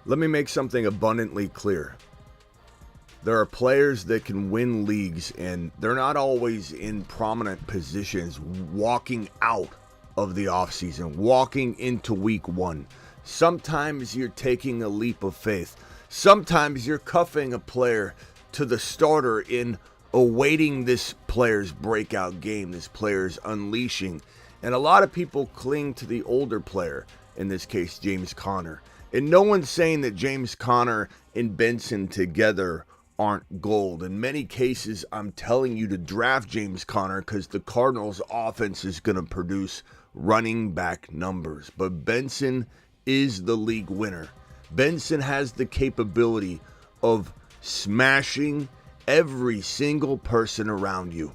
Let me make something abundantly clear. There are players that can win leagues, and they're not always in prominent positions walking out of the offseason, walking into week one. Sometimes you're taking a leap of faith. Sometimes you're cuffing a player to the starter in awaiting this player's breakout game, this player's unleashing. And a lot of people cling to the older player, in this case, James Conner. And no one's saying that James Conner and Benson together aren't gold. In many cases, I'm telling you to draft James Conner because the Cardinals' offense is going to produce running back numbers. But Benson is the league winner. Benson has the capability of smashing every single person around you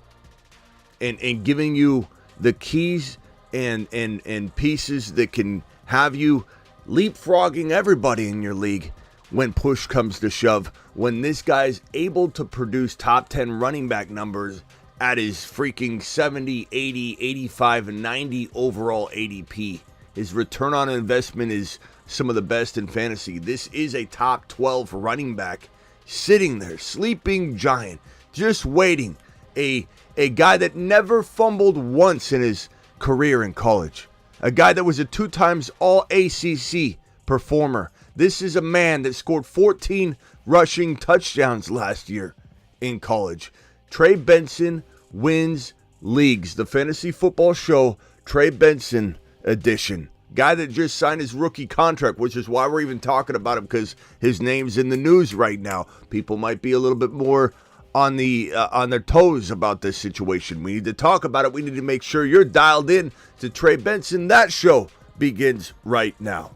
and giving you the keys and pieces that can have you leapfrogging everybody in your league when push comes to shove, when this guy's able to produce top 10 running back numbers at his freaking 70, 80, 85, and 90 overall ADP. His return on investment is some of the best in fantasy. This is a top 12 running back sitting there, sleeping giant, just waiting. A guy that never fumbled once in his career in college. A guy that was a 2 times All-ACC performer. This is a man that scored 14 rushing touchdowns last year in college. Trey Benson wins leagues. The Fantasy Football Show, Trey Benson edition. Guy that just signed his rookie contract, which is why we're even talking about him, because his name's in the news right now. People might be a little bit more on their toes about this situation. We need to talk about it. We need to make sure you're dialed in to Trey Benson. That show begins right now.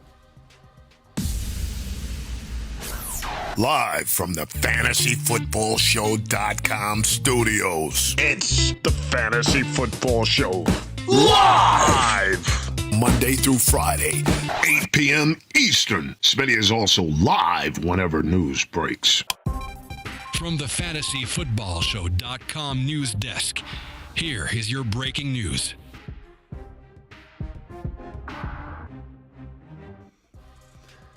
Live from the FantasyFootballShow.com studios. It's the Fantasy Football Show. Live! Monday through Friday, 8 p.m. Eastern. Smitty is also live whenever news breaks. From the FantasyFootballShow.com news desk, here is your breaking news.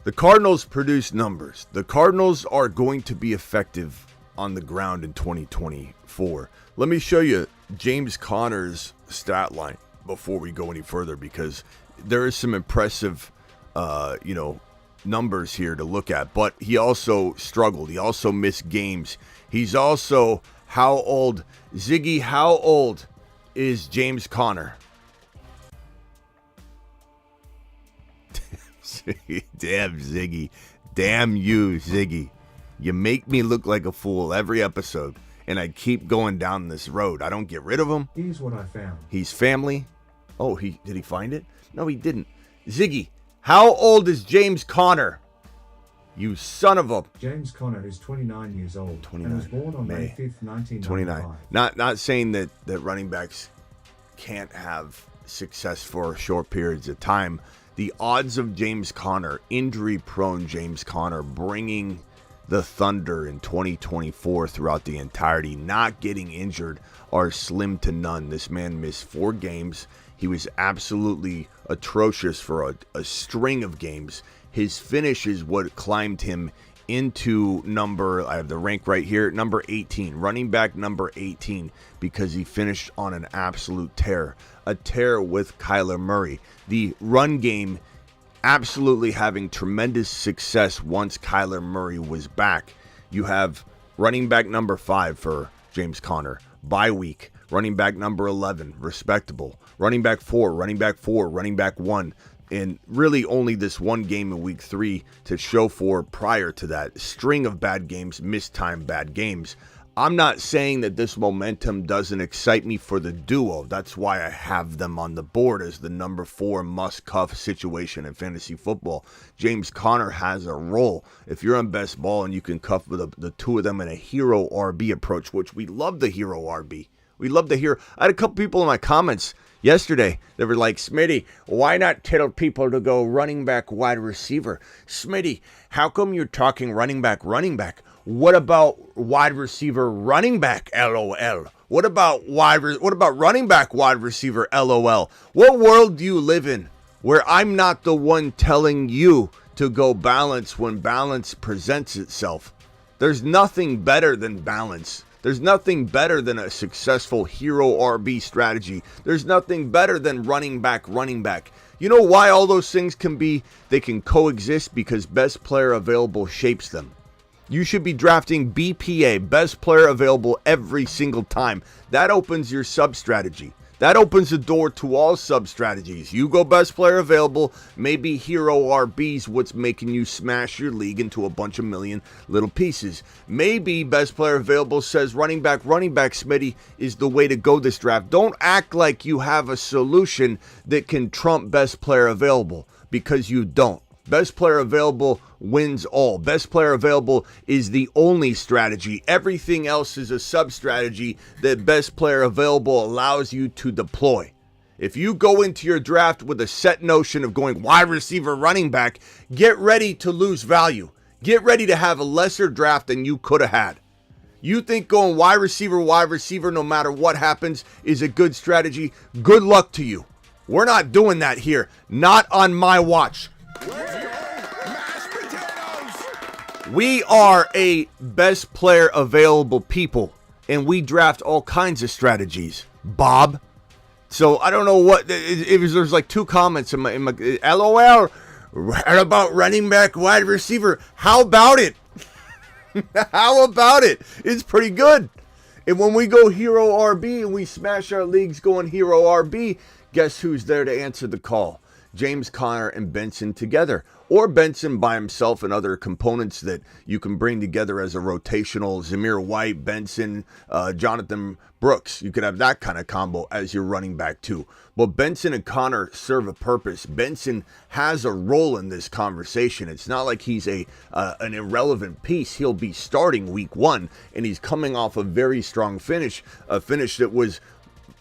The Cardinals produce numbers. The Cardinals are going to be effective on the ground in 2024. Let me show you James Conner's stat line before we go any further, because there is some impressive, numbers here to look at. But he also struggled. He also missed games. He's also, how old? Ziggy, how old is James Conner? Damn, Ziggy. Damn you, Ziggy. You make me look like a fool every episode, and I keep going down this road. I don't get rid of him. Here's what I found. He's family. Oh, did he find it? No, he didn't. Ziggy, how old is James Conner? You son of a... James Conner is 29 years old 29, and was born on May 5th, 1995. 29. Not saying that running backs can't have success for short periods of time. The odds of James Conner, injury-prone James Conner, bringing the Thunder in 2024 throughout the entirety, not getting injured, are slim to none. This man missed 4 games. He was absolutely atrocious for a string of games. His finish is what climbed him into I have the rank right here, number 18, running back number 18, because he finished on an absolute tear. A tear with Kyler Murray. The run game absolutely having tremendous success once Kyler Murray was back. You have running back number 5 for James Conner. Bye week. Running back number 11, respectable. Running back 4, running back 4, running back 1. And really only this one game in week 3 to show for prior to that. String of bad games, missed time bad games. I'm not saying that this momentum doesn't excite me for the duo. That's why I have them on the board as the number 4 must-cuff situation in fantasy football. James Conner has a role. If you're on best ball and you can cuff the two of them in a hero RB approach, which we love the hero RB. We love to hear. I had a couple people in my comments yesterday that were like, Smitty, why not tell people to go running back, wide receiver? Smitty, how come you're talking running back? What about wide receiver, running back, LOL? What about running back, wide receiver, LOL? What world do you live in where I'm not the one telling you to go balance when balance presents itself. There's nothing better than balance. There's nothing better than a successful hero RB strategy. There's nothing better than running back. You know why all those things they can coexist? Because best player available shapes them. You should be drafting BPA, best player available, every single time. That opens your sub strategy. That opens the door to all sub strategies. You go best player available, maybe hero RB's what's making you smash your league into a bunch of million little pieces. Maybe best player available says running back, Smitty is the way to go this draft. Don't act like you have a solution that can trump best player available, because you don't. Best player available wins all. Best player available is the only strategy. Everything else is a sub-strategy that best player available allows you to deploy. If you go into your draft with a set notion of going wide receiver, running back, get ready to lose value. Get ready to have a lesser draft than you could have had. You think going wide receiver, no matter what happens, is a good strategy? Good luck to you. We're not doing that here. Not on my watch. We are a best player available people, and we draft all kinds of strategies, Bob. So I don't know what it was. There's like 2 comments in my LOL about running back, wide receiver. How about it? How about it? It's pretty good. And when we go hero RB and we smash our leagues going hero RB, guess who's there to answer the call? James Conner and Benson together, or Benson by himself and other components that you can bring together as a rotational Zamir White, Benson, Jonathan Brooks. You could have that kind of combo as your running back too. But Benson and Conner serve a purpose. Benson has a role in this conversation. It's not like he's an irrelevant piece. He'll be starting week 1, and he's coming off a very strong finish, a finish that was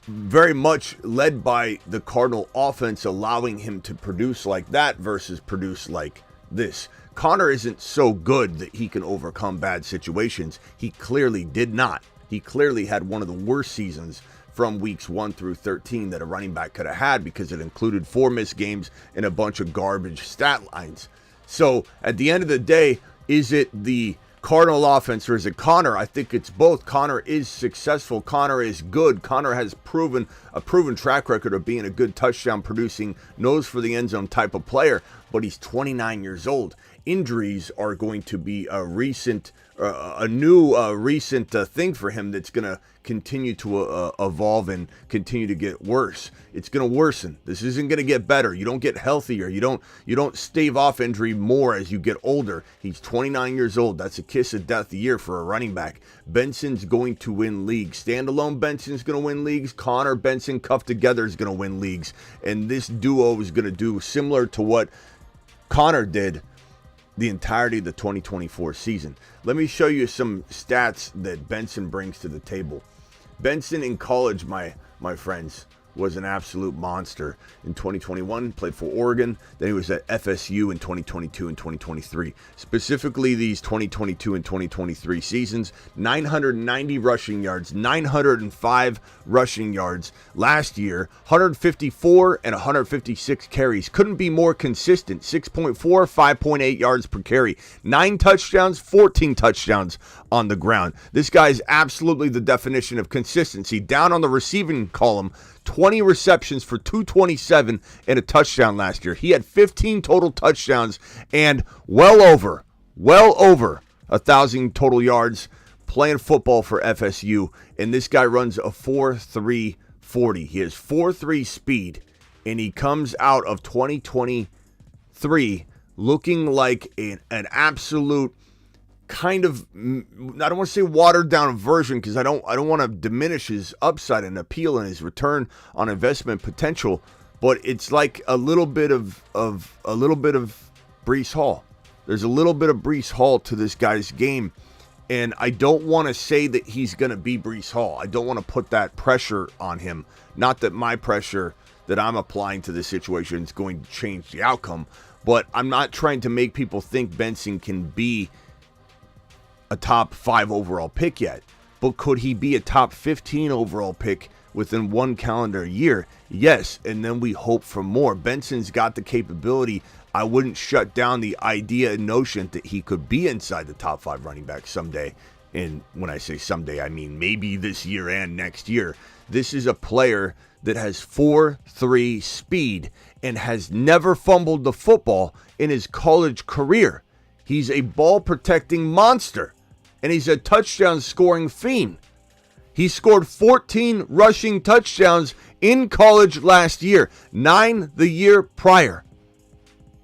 very much led by the Cardinal offense, allowing him to produce like that versus produce like this. Conner isn't so good that he can overcome bad situations. He clearly did not. He clearly had one of the worst seasons from weeks 1 through 13 that a running back could have had, because it included 4 missed games and a bunch of garbage stat lines. So at the end of the day, is it the Cardinal offense or is it Conner? I think it's both. Conner is successful. Conner is good. Conner has a proven track record of being a good touchdown producing, nose for the end zone type of player, but he's 29 years old. Injuries are going to be a new recent thing for him that's going to continue to evolve and continue to get worse. It's going to worsen. This isn't going to get better. You don't get healthier. You don't stave off injury more as you get older. He's 29 years old. That's a kiss of death a year for a running back. Benson's going to win leagues. Standalone Benson's going to win leagues. Conner, Benson cuffed together is going to win leagues. And this duo is going to do similar to what Conner did the entirety of the 2024 season. Let me show you some stats that Benson brings to the table. Benson in college, my friends, was an absolute monster. In 2021, played for Oregon. Then he was at FSU in 2022 and 2023. Specifically, these 2022 and 2023 seasons, 990 rushing yards, 905 rushing yards. Last year, 154 and 156 carries. Couldn't be more consistent. 6.4, 5.8 yards per carry. 9 touchdowns, 14 touchdowns on the ground. This guy's absolutely the definition of consistency. Down on the receiving column, 20 receptions for 227 and a touchdown last year. He had 15 total touchdowns and well over 1,000 total yards playing football for FSU. And this guy runs a 4.3 40. He has 4.3 speed, and he comes out of 2023 looking like an absolute kind of, I don't want to say watered down version, because I don't want to diminish his upside and appeal and his return on investment potential, but it's like a little bit of Breece Hall. There's a little bit of Breece Hall to this guy's game, and I don't want to say that he's going to be Breece Hall. I don't want to put that pressure on him. Not that my pressure that I'm applying to this situation is going to change the outcome, but I'm not trying to make people think Benson can be a top 5 overall pick yet. But could he be a top 15 overall pick within one calendar year? Yes, and then we hope for more. Benson's got the capability I wouldn't shut down the idea and notion that he could be inside the top 5 running back someday. And when I say someday, I mean maybe this year and next year. This is a player that has 4.3 speed and has never fumbled the football in his college career. He's a ball protecting monster, and he's a touchdown scoring fiend. He scored 14 rushing touchdowns in college last year, 9 the year prior.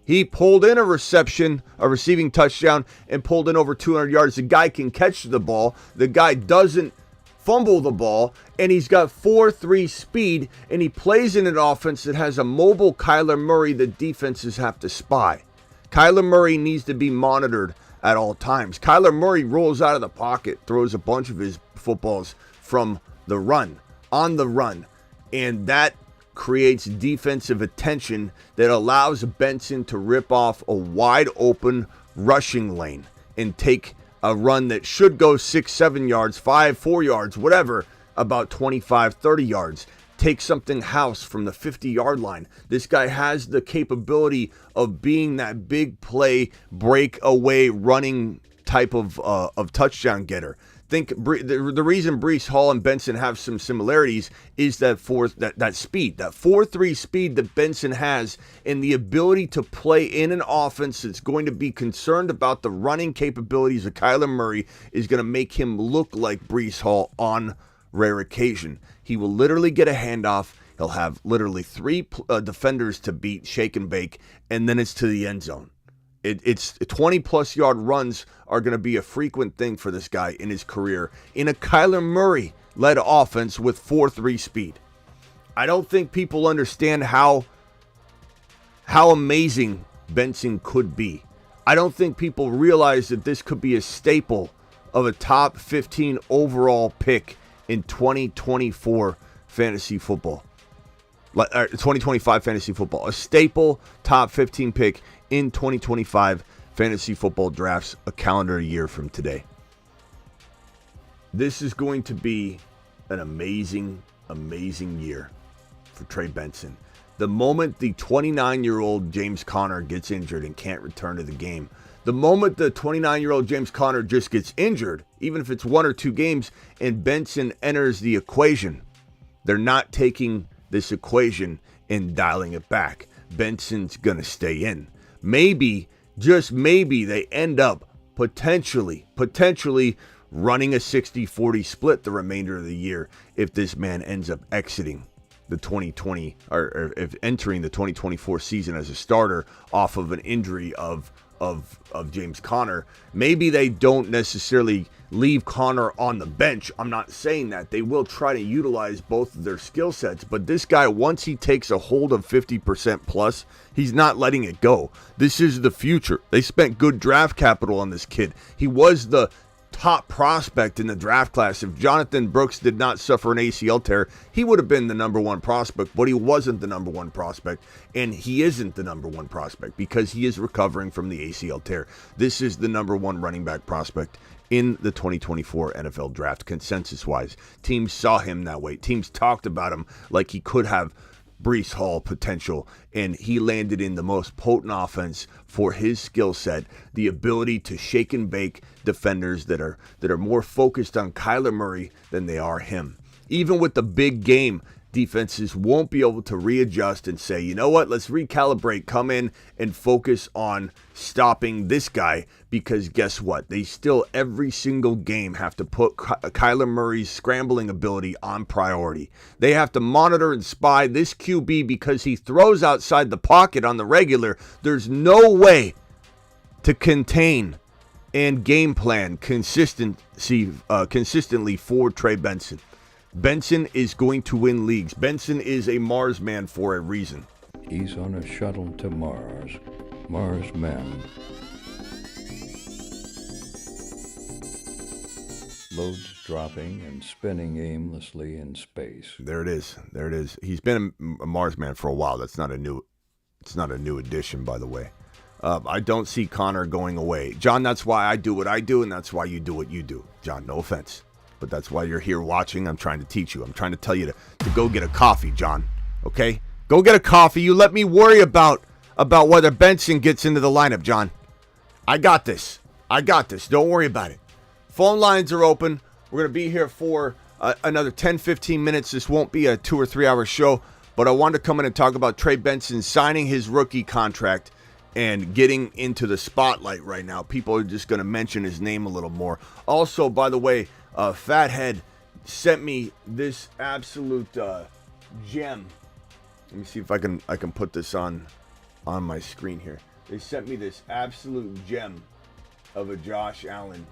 He pulled in a receiving touchdown, and pulled in over 200 yards. The guy can catch the ball. The guy doesn't fumble the ball, and he's got 4.3 speed, and he plays in an offense that has a mobile Kyler Murray that defenses have to spy. Kyler Murray needs to be monitored at all times. Kyler Murray rolls out of the pocket, throws a bunch of his footballs from the run, on the run, and that creates defensive attention that allows Benson to rip off a wide open rushing lane and take a run that should go 6-7 yards, 4 yards, whatever, about 25-30 yards. Take something house from the 50-yard line. This guy has the capability of being that big play, breakaway, running type of touchdown getter. Think the reason Breece Hall and Benson have some similarities is that speed, that 4.3 speed that Benson has, and the ability to play in an offense that's going to be concerned about the running capabilities of Kyler Murray is going to make him look like Breece Hall on rare occasion. He will literally get a handoff. He'll have literally 3 defenders to beat, shake and bake, and then it's to the end zone. It's 20-plus yard runs are going to be a frequent thing for this guy in his career in a Kyler Murray-led offense with 4.3 speed. I don't think people understand how amazing Benson could be. I don't think people realize that this could be a staple of a top 15 overall pick in 2024 fantasy football. 2025 fantasy football. A staple top 15 pick in 2025 fantasy football drafts a calendar year from today. This is going to be an amazing, amazing year for Trey Benson. The moment the 29-year-old James Conner gets injured and can't return to the game, the moment the 29-year-old James Conner just gets injured, even if it's 1 or 2 games, and Benson enters the equation, they're not taking this equation and dialing it back. Benson's going to stay in. Maybe, just maybe, they end up potentially running a 60-40 split the remainder of the year if this man ends up exiting the 2020 or if entering the 2024 season as a starter off of an injury of James Conner. Maybe they don't necessarily leave Conner on the bench. I'm not saying that. They will try to utilize both of their skill sets, but this guy, once he takes a hold of 50% plus, he's not letting it go. This is the future. They spent good draft capital on this kid. He was the top prospect in the draft class. If Jonathan Brooks did not suffer an ACL tear, he would have been the number 1 prospect, but he wasn't the number 1 prospect, and he isn't the number 1 prospect because he is recovering from the ACL tear. This is the number 1 running back prospect in the 2024 NFL draft, consensus-wise. Teams saw him that way. Teams talked about him like he could have Breece Hall potential, and he landed in the most potent offense for his skill set, the ability to shake and bake defenders that are more focused on Kyler Murray than they are him. Even with the big game, defenses won't be able to readjust and say, you know what, let's recalibrate, come in and focus on stopping this guy, because guess what? They still every single game have to put Kyler Murray's scrambling ability on priority. They have to monitor and spy this QB because he throws outside the pocket on the regular. There's no way to contain and game plan consistently for Trey Benson. Benson is going to win leagues. Benson is a Mars man for a reason. He's on a shuttle to Mars. Mars men. Loads dropping and spinning aimlessly in space. There it is. There it is. He's been a Mars man for a while. That's not a new. It's not a new addition, by the way. I don't see Conner going away. John, that's why I do what I do, and that's why you do what you do. John, no offense. But that's why you're here watching. I'm trying to teach you. I'm trying to tell you to go get a coffee, John. Okay? Go get a coffee. You let me worry about about whether Benson gets into the lineup, John. I got this. Don't worry about it. Phone lines are open. We're going to be here for another 10, 15 minutes. This won't be a 2 or 3 hour show, but I wanted to come in and talk about Trey Benson signing his rookie contract and getting into the spotlight right now. People are just going to mention his name a little more. Also, by the way, Fathead sent me this absolute gem. Let me see if I can put this on my screen here. They sent me this absolute gem of a Josh Allen.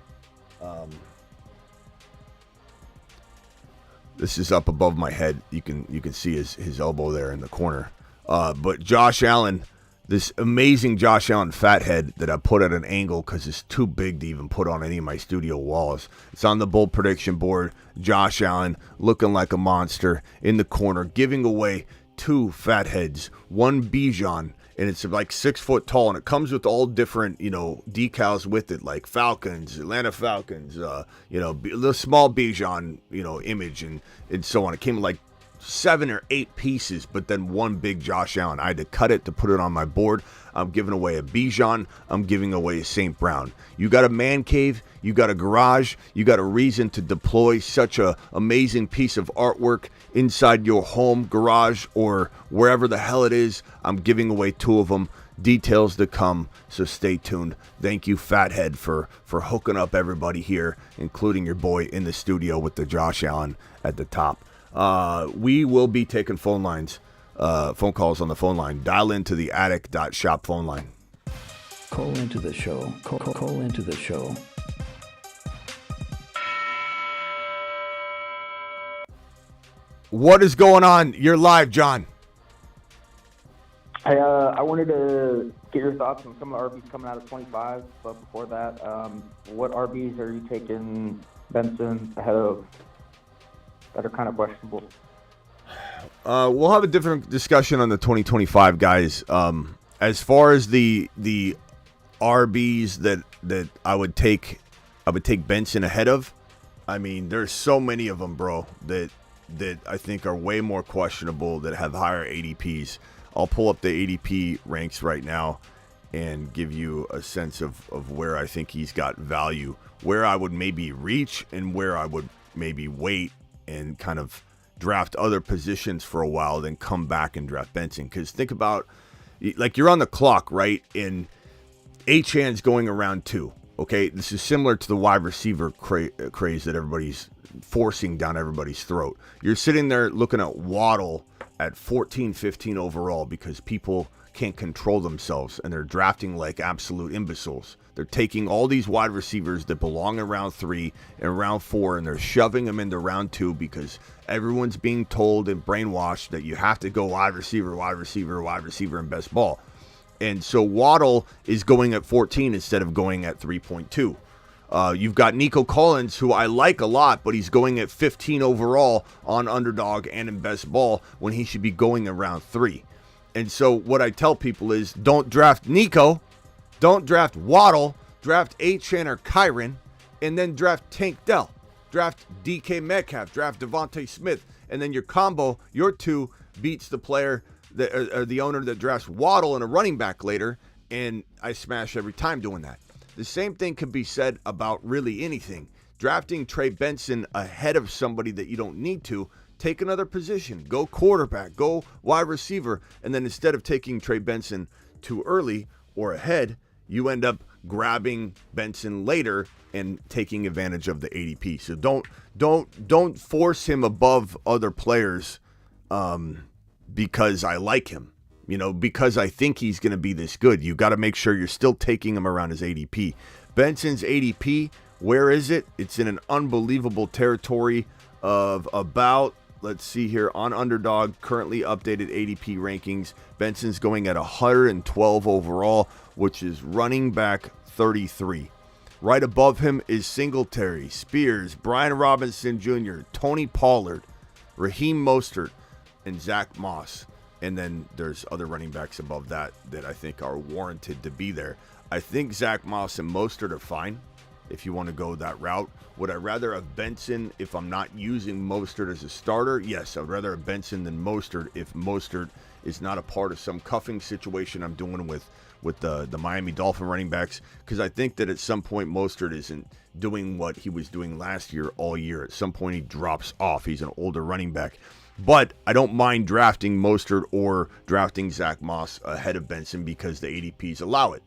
This is up above my head. You can see his elbow there in the corner. But Josh Allen, this amazing Josh Allen Fathead that I put at an angle because it's too big to even put on any of my studio walls. It's on the bold prediction board. Josh Allen looking like a monster in the corner, giving away 2 Fatheads, 1 Bijan, and it's like 6 foot tall, and it comes with all different, decals with it, like Falcons, Atlanta Falcons, the small Bijan, image and so on. It came like 7 or 8 pieces, but then 1 big Josh Allen. I had to cut it to put it on my board. I'm giving away a Bijan. I'm giving away a St. Brown. You got a man cave. You got a garage. You got a reason to deploy such a amazing piece of artwork inside your home, garage, or wherever the hell it is. I'm giving away 2 of them. Details to come, so stay tuned. Thank you, Fathead, for hooking up everybody here, including your boy in the studio with the Josh Allen at the top. We will be taking phone calls on the phone line. Dial into the attic.shop phone line. Call into the show. Call into the show. What is going on? You're live, John. Hey, I wanted to get your thoughts on some of the RBs coming out of 25, but before that, what RBs are you taking Benson ahead of that are kind of questionable? We'll have a different discussion on the 2025 guys. As far as the RBs that I would take Benson ahead of. I mean, there's so many of them, bro, that I think are way more questionable, that have higher ADPs. I'll pull up the ADP ranks right now and give you a sense of where I think he's got value, where I would maybe reach and where I would maybe wait and kind of draft other positions for a while, then come back and draft Benson. Because think about, like, you're on the clock, right? And Achan's going around 2. Okay, this is similar to the wide receiver craze that everybody's forcing down everybody's throat. You're sitting there looking at Waddle at 14, 15 overall because people can't control themselves and they're drafting like absolute imbeciles. They're taking all these wide receivers that belong in round 3 and round 4 and they're shoving them into round 2 because everyone's being told and brainwashed that you have to go wide receiver in best ball. And so Waddle is going at 14 instead of going at 3.2. You've got Nico Collins, who I like a lot, but he's going at 15 overall on Underdog and in best ball when he should be going around 3. And so what I tell people is don't draft Nico, don't draft Waddle, draft Achan or Kyron, and then draft Tank Dell. Draft DK Metcalf, draft Devontae Smith, and then your combo, your 2, beats the player or the owner that drafts Waddle and a running back later, and I smash every time doing that. The same thing could be said about really anything. Drafting Trey Benson ahead of somebody that you don't need to, take another position, go quarterback, go wide receiver, and then instead of taking Trey Benson too early or ahead, you end up grabbing Benson later and taking advantage of the ADP. So don't force him above other players because I like him, because I think he's going to be this good. You got to make sure you're still taking him around his ADP. Benson's ADP, where is it? It's in an unbelievable territory of about, let's see here, on Underdog, currently updated ADP rankings. Benson's going at 112 overall, which is running back 33. Right above him is Singletary, Spears, Brian Robinson Jr., Tony Pollard, Raheem Mostert, and Zach Moss. And then there's other running backs above that I think are warranted to be there. I think Zach Moss and Mostert are fine if you want to go that route. Would I rather have Benson if I'm not using Mostert as a starter? Yes, I would rather have Benson than Mostert if Mostert is not a part of some cuffing situation I'm doing with the Miami Dolphin running backs, because I think that at some point Mostert isn't doing what he was doing last year all year. At some point he drops off. He's an older running back. But I don't mind drafting Mostert or drafting Zach Moss ahead of Benson because the ADPs allow it.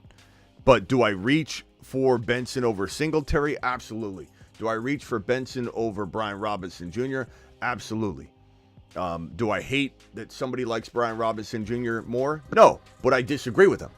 But do I reach for Benson over Singletary? Absolutely. Do I reach for Benson over Brian Robinson Jr.? Absolutely. Do I hate that somebody likes Brian Robinson Jr. more? No, but I disagree with him.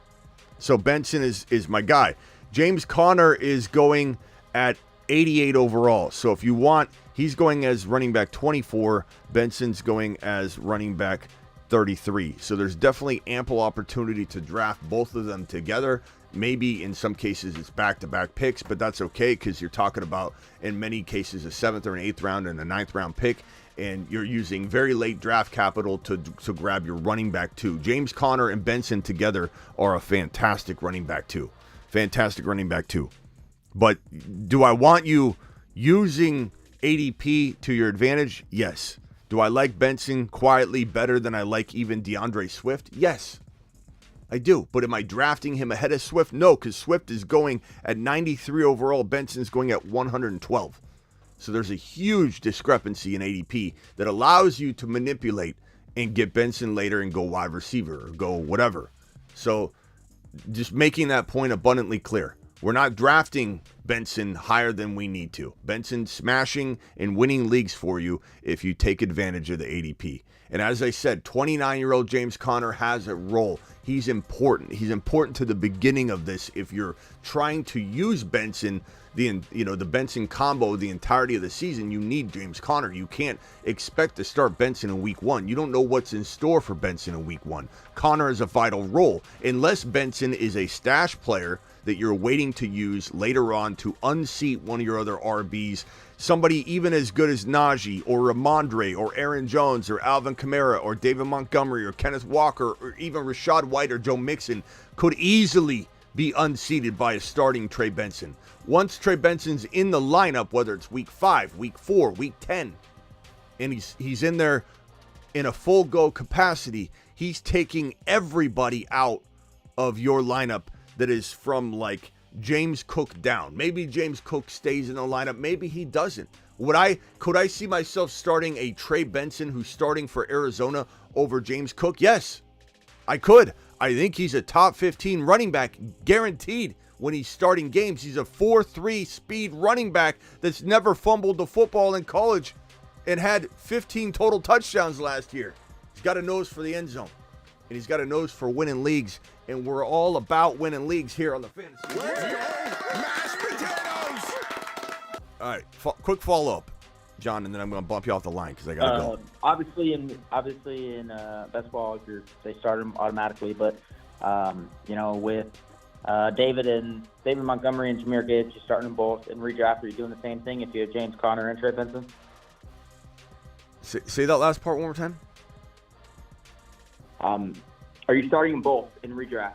So Benson is my guy. James Conner is going at 88 overall. So if you want, he's going as running back 24. Benson's going as running back 33. So there's definitely ample opportunity to draft both of them together. Maybe in some cases it's back-to-back picks, but that's okay because you're talking about, in many cases, a 7th or an 8th round and a 9th round pick, and you're using very late draft capital to grab your running back too. James Conner and Benson together are a fantastic running back too. Fantastic running back too. But do I want you using ADP to your advantage? Yes. Do I like Benson quietly better than I like even DeAndre Swift? Yes, I do. But am I drafting him ahead of Swift? No, because Swift is going at 93 overall. Benson's going at 112. So there's a huge discrepancy in ADP that allows you to manipulate and get Benson later and go wide receiver or go whatever. So just making that point abundantly clear. We're not drafting Benson higher than we need to. Benson smashing and winning leagues for you if you take advantage of the ADP. And as I said, 29-year-old James Conner has a role. He's important. He's important to the beginning of this. If you're trying to use Benson, the Benson combo the entirety of the season, you need James Conner. You can't expect to start Benson in week 1. You don't know what's in store for Benson in week 1. Conner is a vital role. Unless Benson is a stash player that you're waiting to use later on to unseat one of your other RBs, somebody even as good as Najee or Ramondre or Aaron Jones or Alvin Kamara or David Montgomery or Kenneth Walker or even Rashad White or Joe Mixon could easily be unseated by a starting Trey Benson. Once Trey Benson's in the lineup, whether it's week 5, week 4, week 10, and he's in there in a full go capacity, he's taking everybody out of your lineup that is from like James Cook down. Maybe James Cook stays in the lineup, maybe he doesn't. Could I see myself starting a Trey Benson who's starting for Arizona over James Cook? Yes, I could. I think he's a top 15 running back, guaranteed when he's starting games. He's a 4.3 speed running back that's never fumbled the football in college and had 15 total touchdowns last year. He's got a nose for the end zone, and he's got a nose for winning leagues, and we're all about winning leagues here on the Fantasy. Let's go, mashed potatoes! All right, quick follow-up, John, and then I'm going to bump you off the line because I got to go. Obviously in best ball, they start him automatically, but with David Montgomery and Jahmyr Gibbs, you're starting them both in redraft. Are you doing the same thing if you have James Conner and Trey Benson? Say that last part one more time. Are you starting them both in redraft?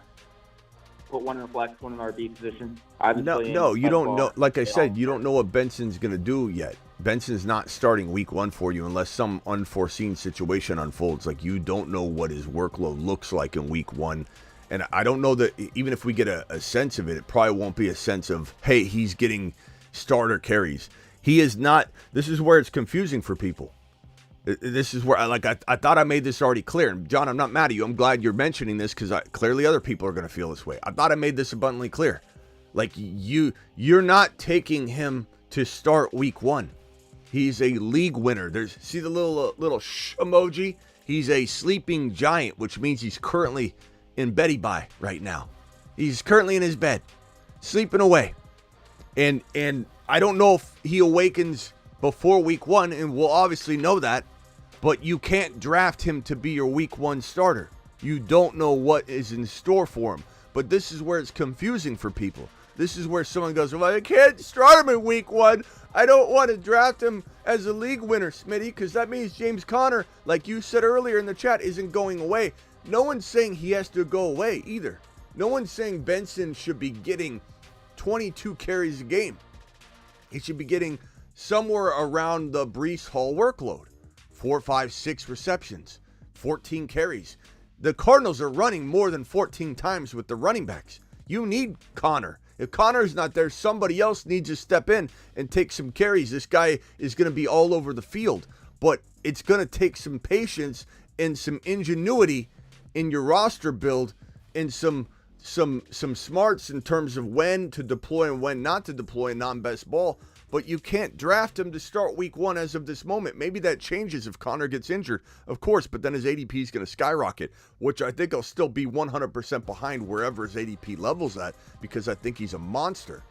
Put one in the flex, one in the RB position. No, you don't know. Like I said, you don't know what Benson's going to do yet. Benson's not starting week 1 for you unless some unforeseen situation unfolds. Like, you don't know what his workload looks like in week 1. And I don't know that even if we get a sense of it, it probably won't be a sense of, hey, he's getting starter carries. He is not. This is where it's confusing for people. This is where I thought I made this already clear. And John, I'm not mad at you. I'm glad you're mentioning this because clearly other people are going to feel this way. I thought I made this abundantly clear. Like, you're not taking him to start week 1. He's a league winner. See the little shh emoji? He's a sleeping giant, which means he's currently in Betty Bye right now. He's currently in his bed, sleeping away. And I don't know if he awakens before week 1, and we'll obviously know that, but you can't draft him to be your week 1 starter. You don't know what is in store for him. But this is where it's confusing for people. This is where someone goes, well, I can't start him in week 1. I don't want to draft him as a league winner, Smitty, because that means James Conner, like you said earlier in the chat, isn't going away. No one's saying he has to go away either. No one's saying Benson should be getting 22 carries a game. He should be getting somewhere around the Breece Hall workload. 4, 5, 6 receptions, 14 carries. The Cardinals are running more than 14 times with the running backs. You need Connor. If Connor's not there, somebody else needs to step in and take some carries. This guy is going to be all over the field. But it's going to take some patience and some ingenuity in your roster build and some smarts in terms of when to deploy and when not to deploy a non-best ball. But you can't draft him to start week 1 as of this moment. Maybe that changes if Connor gets injured, of course, but then his ADP is going to skyrocket, which I think I'll still be 100% behind wherever his ADP level's at, because I think he's a monster.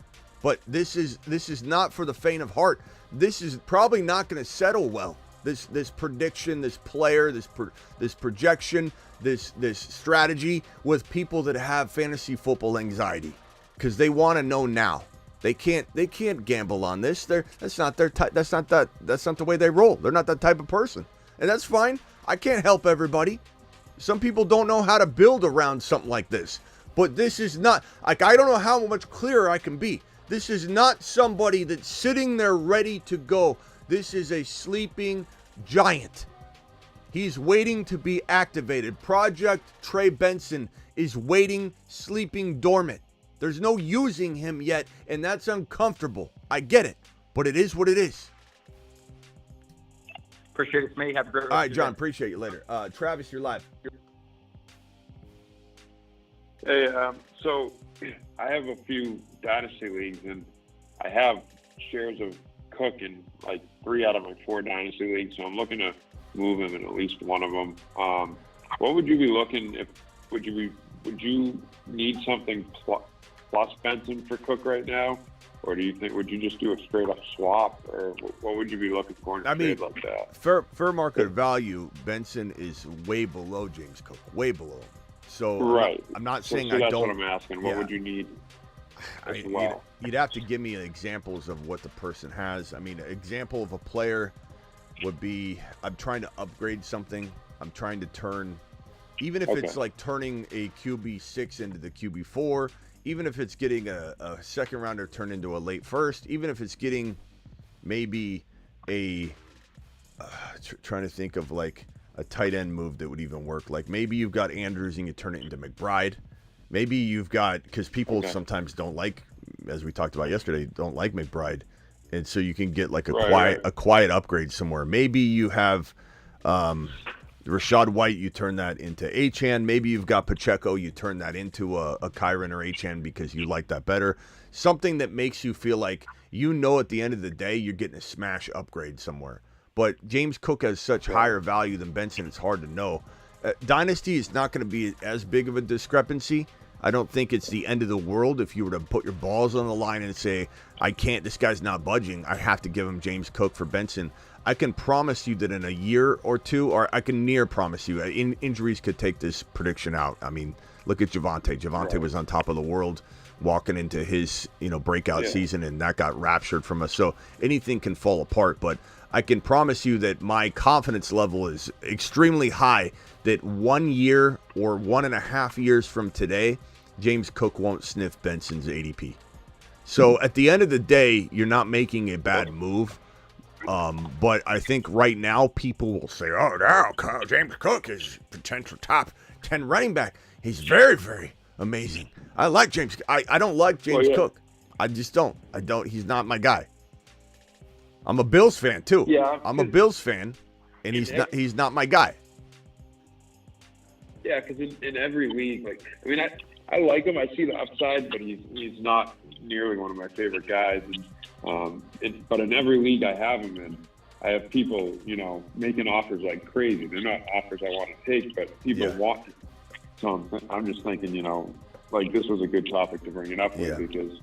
But this is not for the faint of heart. This is probably not going to settle well. This prediction, this player, this projection, this strategy with people that have fantasy football anxiety, because they want to know now. They can't gamble on this. That's not the way they roll. They're not that type of person. And that's fine. I can't help everybody. Some people don't know how to build around something like this. But this is not, like, I don't know how much clearer I can be. This is not somebody that's sitting there ready to go. This is a sleeping giant. He's waiting to be activated. Project Trey Benson is waiting, sleeping dormant. There's no using him yet, and that's uncomfortable. I get it, but it is what it is. Appreciate it, Smitty. Have a great rest All right, of your John, day. appreciate you later. Travis, you're live. Hey, so I have a few Dynasty leagues, and I have shares of Cook in like 3 out of my 4 Dynasty leagues, so I'm looking to move him in at least one of them. What would you be looking if? Would you need something plus Benson for Cook right now, or do you think would you just do a straight up swap, or what would you be looking for in a trade like that? Fair market value, Benson is way below James Cook, way below. So right, I'm not saying so I that's don't. what I'm asking. What would you need? You'd have to give me examples of what the person has. I mean, an example of a player would be, I'm trying to upgrade something. I'm trying to turn, even if it's like turning a QB6 into the QB4, even if it's getting a second rounder turned into a late first, even if it's getting maybe trying to think of like a tight end move that would even work. Like maybe you've got Andrews and you turn it into McBride. Maybe you've got, because people sometimes don't like, as we talked about yesterday, don't like McBride. And so you can get like a quiet upgrade somewhere. Maybe you have Rashad White, you turn that into Achane. Maybe you've got Pacheco, you turn that into a Kyren or Achane because you like that better. Something that makes you feel like at the end of the day you're getting a smash upgrade somewhere. But James Cook has such higher value than Benson, it's hard to know. Dynasty is not going to be as big of a discrepancy. I don't think it's the end of the world if you were to put your balls on the line and say, this guy's not budging. I have to give him James Cook for Benson. I can promise you that in a year or two, or I can near promise you, injuries could take this prediction out. I mean, look at Javonte. Javonte was on top of the world walking into his, breakout season, and that got raptured from us. So anything can fall apart, but I can promise you that my confidence level is extremely high that 1 year or 1.5 years from today, James Cook won't sniff Benson's ADP. So at the end of the day, you're not making a bad move. But I think right now people will say, James Cook is potential top 10 running back. He's very, very amazing. I like James. I don't like James Cook. I just don't. He's not my guy. I'm a Bills fan too. Yeah, I'm a Bills fan, and he's not my guy. Yeah, because in every league, I like him. I see the upside, but he's not nearly one of my favorite guys. And, but in every league I have him in, I have people, making offers like crazy. They're not offers I want to take, but people want them. So I'm just thinking, this was a good topic to bring it up with because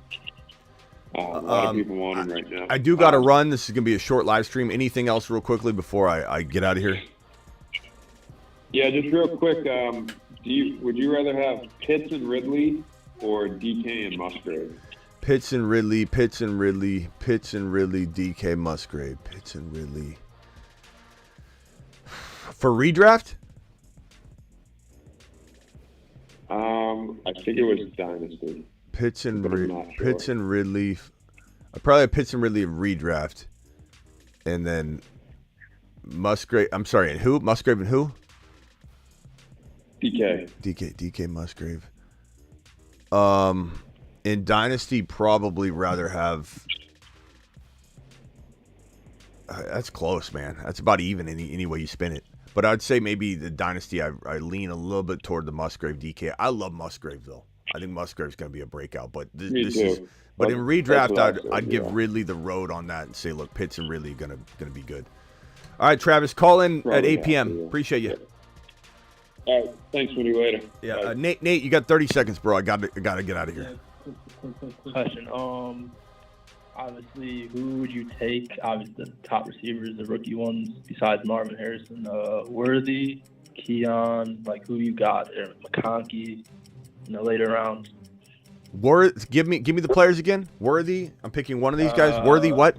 a lot of people want him right now. I do got to run. This is going to be a short live stream. Anything else real quickly before I get out of here? Yeah, just real quick. Would you rather have Pitts and Ridley or DK and Musgrave? Pitts and Ridley, DK Musgrave, Pitts and Ridley. For redraft? I think it was Dynasty. Pitts and Ridley. I probably have Pitts and Ridley of redraft. And then Musgrave. I'm sorry, and who? Musgrave and who? DK. Musgrave. In Dynasty, probably rather have. That's close, man. That's about even any way you spin it. But I'd say maybe the Dynasty, I lean a little bit toward the Musgrave DK. I love Musgrave, though. I think Musgrave's going to be a breakout. But But in redraft, I'd give Ridley the road on that and say, look, Pitts and Ridley going to be good. All right, Travis, call in at 8 p.m. Appreciate you. All right, thanks, Smitty. Later. Yeah, Nate, you got 30 seconds, bro. I got to get out of here. Question. Obviously, who would you take? Obviously, the top receivers, the rookie ones, besides Marvin Harrison, Worthy, Keon. Like, who you got there? McConkey in the later rounds. Give me the players again. Worthy. I'm picking one of these guys. Worthy. What?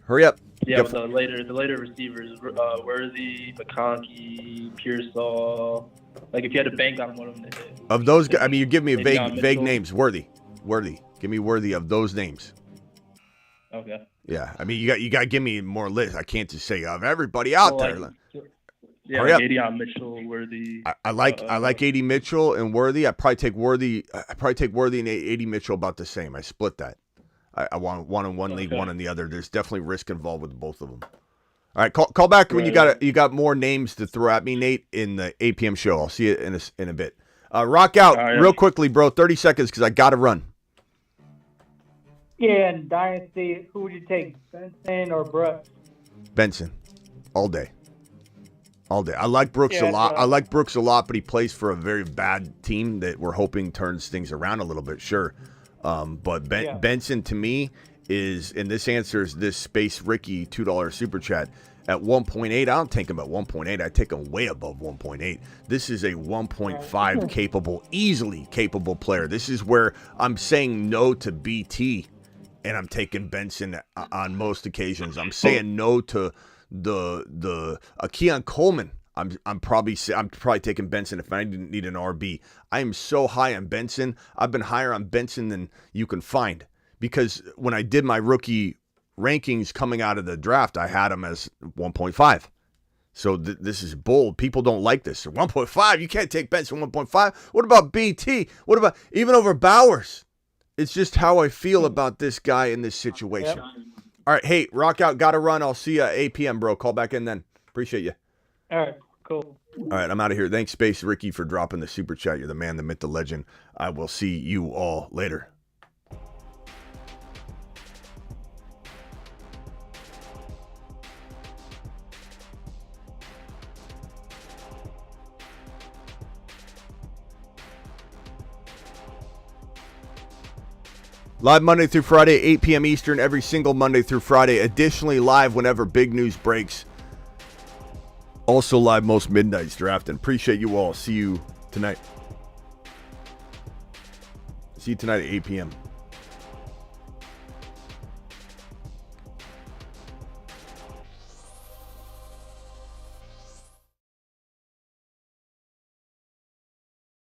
Hurry up. Yeah, the later receivers, Worthy, McConkey, Pearsall. Like, if you had to bank on one of them, of those guys, I mean, you give me vague names. Worthy. Give me Worthy of those names. Okay. Yeah, I mean, you got to give me more list. I can't just say of everybody out there. Yeah, like AD Mitchell, Worthy. I like AD Mitchell and Worthy. I probably take Worthy and AD Mitchell about the same. I split that. I want one in one league, one in the other. There's definitely risk involved with both of them. All right, call back when you got more names to throw at me, Nate, in the 8 p.m. show. I'll see you in a bit. Rock out real quickly, bro. 30 seconds because I got to run. Yeah, and Dynasty, who would you take, Benson or Brooks? Benson, all day. I like Brooks a lot. I like Brooks a lot, but he plays for a very bad team that we're hoping turns things around a little bit, sure. But Benson, to me, is, and this answers this Space Ricky $2 super chat, at 1.8. I don't take him at 1.8. I take him way above 1.8. This is a 1.5 easily capable player. This is where I'm saying no to BT. And I'm taking Benson on most occasions. I'm saying no to the Keon Coleman. I'm probably taking Benson if I didn't need an RB. I am so high on Benson. I've been higher on Benson than you can find because when I did my rookie rankings coming out of the draft, I had him as 1.5. So this is bold. People don't like this. 1.5. You can't take Benson 1.5. What about BT? What about even over Bowers? It's just how I feel about this guy in this situation. Yep. All right, hey, rock out. Got to run. I'll see you at 8 p.m., bro. Call back in then. Appreciate you. All right, cool. All right, I'm out of here. Thanks, Space Ricky, for dropping the super chat. You're the man, the myth, the legend. I will see you all later. Live Monday through Friday, 8 p.m. Eastern, every single Monday through Friday. Additionally, live whenever big news breaks. Also live most midnights drafting. Appreciate you all. See you tonight. See you tonight at 8 p.m.